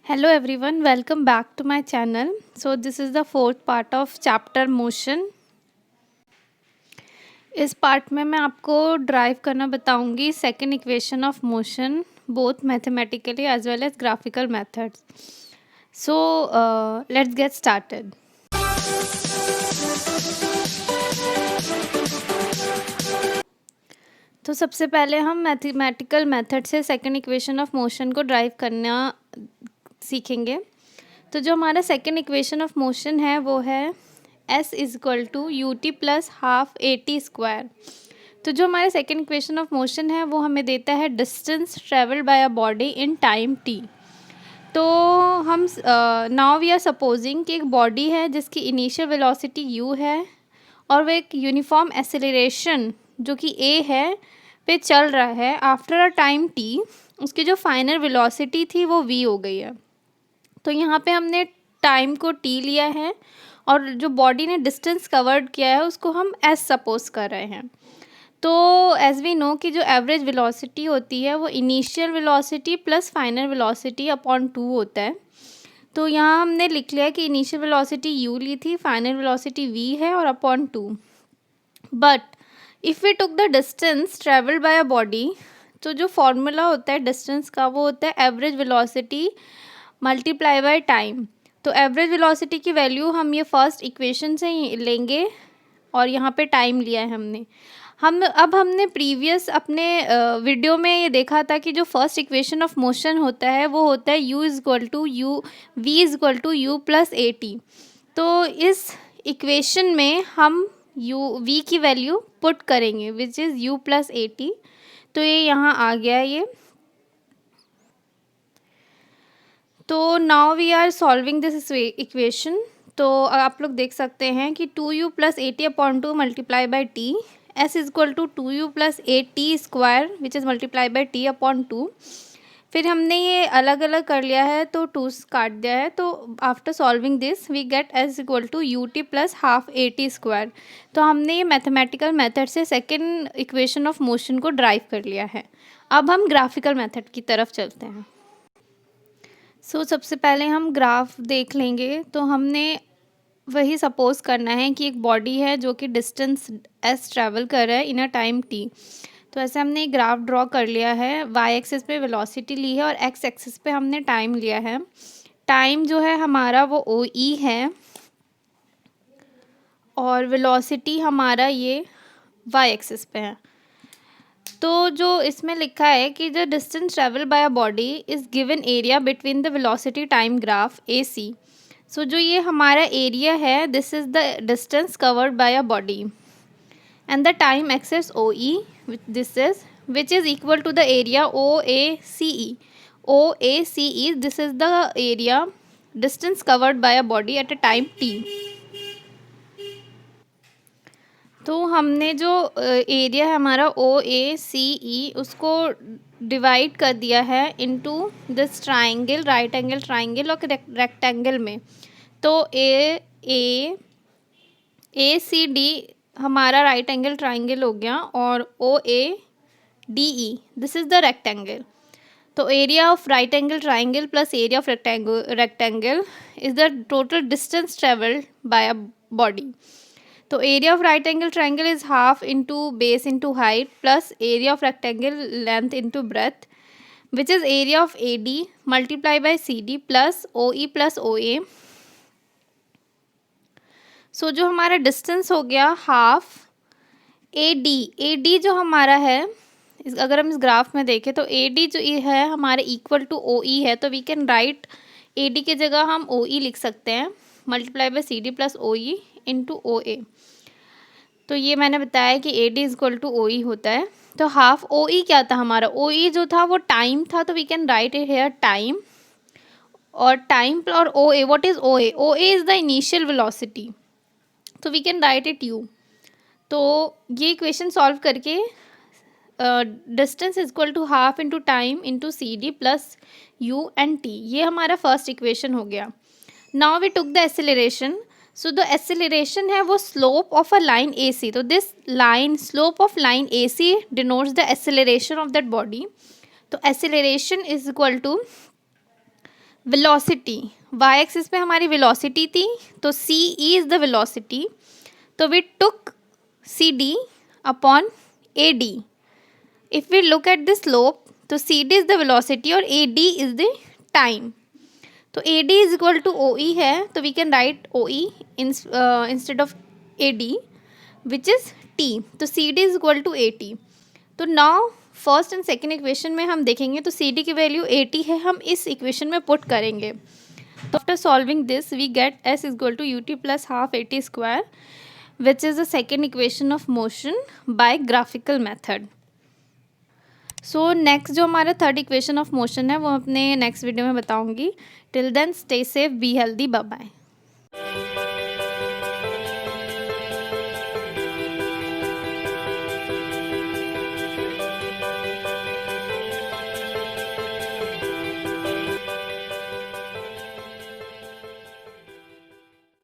Hello everyone, welcome back to my channel. So this is the fourth part of chapter motion. इस part में मैं आपको derive करना बताऊंगी second equation of motion both mathematically as well as graphical methods. So let's get started. तो सबसे पहले हम मैथमेटिकल मेथड से सेकंड इक्वेशन ऑफ मोशन को ड्राइव करना सीखेंगे. तो जो हमारा सेकंड इक्वेशन ऑफ मोशन है वो है s is equal to u t plus half a t square. तो जो हमारा सेकंड इक्वेशन ऑफ मोशन है वो हमें देता है distance travelled by a body in time t. तो हम नाउ वी आर सपोजिंग कि एक बॉडी है जिसकी इनिशियल वेलोसिटी u है और वो एक यूनिफॉर्म एक्सेलरेशन जो कि a है पे चल रहा है. आफ्टर अ टाइम t उसकी जो फाइनल वेलोसिटी थी वो v हो गई है. तो यहाँ पे हमने टाइम को t लिया है और जो बॉडी ने डिस्टेंस कवर्ड किया है उसको हम s सपोज कर रहे हैं. तो एज वी नो कि जो एवरेज वेलोसिटी होती है वो initial velocity plus final velocity upon 2 होता है. तो यहाँ हमने लिख लिया कि इनिशियल वेलोसिटी u ली थी, फाइनल वेलोसिटी v है और upon 2. But if we took the distance travelled by a body, तो जो फॉर्मूला होता है डिस्टेंस का वो होता है average velocity multiply by time. तो एवरेज वेलोसिटी की वैल्यू हम ये फर्स्ट इक्वेशन से ही लेंगे और यहाँ पे टाइम लिया है हमने. हमने प्रीवियस अपने वीडियो में ये देखा था कि जो फर्स्ट इक्वेशन ऑफ मोशन होता है वो होता है u is equal to u v is equal to u plus a T. तो इस इक्वेशन में हम v की वैल्यू पुट करेंगे which is u plus a T. तो ये यहाँ आ गया ये. तो now we are solving this equation. तो आप लोग देख सकते हैं कि 2u plus a t upon 2 multiply by t s is equal to 2u plus a t square which is multiply by t upon 2. फिर हमने ये अलग अलग कर लिया है तो 2 काट दिया है. तो after solving this we get s equal to u t plus half a t square. तो हमने ये मैथमेटिकल मेथड से सेकेंड इक्वेशन ऑफ मोशन को ड्राइव कर लिया है. अब हम ग्राफिकल मेथड की तरफ चलते हैं. सबसे पहले हम ग्राफ देख लेंगे. तो हमने वही सपोज करना है कि एक बॉडी है जो कि डिस्टेंस s ट्रैवल कर रहा है इन अ टाइम t. तो ऐसे हमने एक ग्राफ ड्रॉ कर लिया है. y एक्सिस पे वेलोसिटी ली है और x एक्सिस पे हमने टाइम लिया है. टाइम जो है हमारा वो ओ ई है और वेलोसिटी हमारा ये y एक्सिस पे है. तो जो इसमें लिखा है कि the distance travel by a body is given area between the velocity time graph A C. So जो ये हमारा एरिया है this is the distance covered by a body and the time axis O E this is which is equal to the area O A C E. O A C E this is the area distance covered by a body at a time T. तो हमने जो area है हमारा ओ A C ई उसको divide कर दिया है into this triangle, right angle triangle और रेक्टेंगल में. तो ए सी डी हमारा राइट एंगल ट्राइंगल हो गया और O A D E this is the rectangle. तो area of right angle triangle plus area of rectangle is the total distance travelled by a body. तो area of right angle triangle is half into base into height plus area of rectangle length into breadth which is area of A D multiply by C D plus O E plus O A. So जो हमारा distance हो गया half A D जो हमारा है अगर हम इस ग्राफ में देखें तो ए डी जो है हमारे इक्वल टू ओ ई है. तो we can write A D की जगह हम ओ ई लिख सकते हैं multiply by C D plus O E into O A. तो ये मैंने बताया कि A D is equal to O E होता है. तो हाफ ओ ई क्या था हमारा, ओ ई जो था वो टाइम था. तो we can write it here time और टाइम और O A. What is O A? O A is the initial velocity. तो we can write it U. तो ये इक्वेशन सॉल्व करके distance is equal to half into time into C D plus U and T. ये हमारा first equation हो गया. Now we took the acceleration. So the acceleration है वो slope of a line A C. तो this line slope of line A C denotes the acceleration of that body. तो acceleration is equal to velocity, Y axis पे हमारी velocity थी, तो C E is the velocity, तो we took C D upon A D. If we look at the slope, तो C D is the velocity और A D is the time. तो A D is equal to O E है, तो we can write O E instead of A D which is T. तो C D is equal to A T. तो now first and second equation में हम देखेंगे, तो C D की value 80 है, हम इस इक्वेशन में पुट करेंगे. तो after solving this we get s is equal to u t plus half a t square which is the second equation of motion by graphical method. So next जो हमारा third equation of motion है वो अपने next video में बताऊंगी. Till then stay safe, be healthy, bye bye.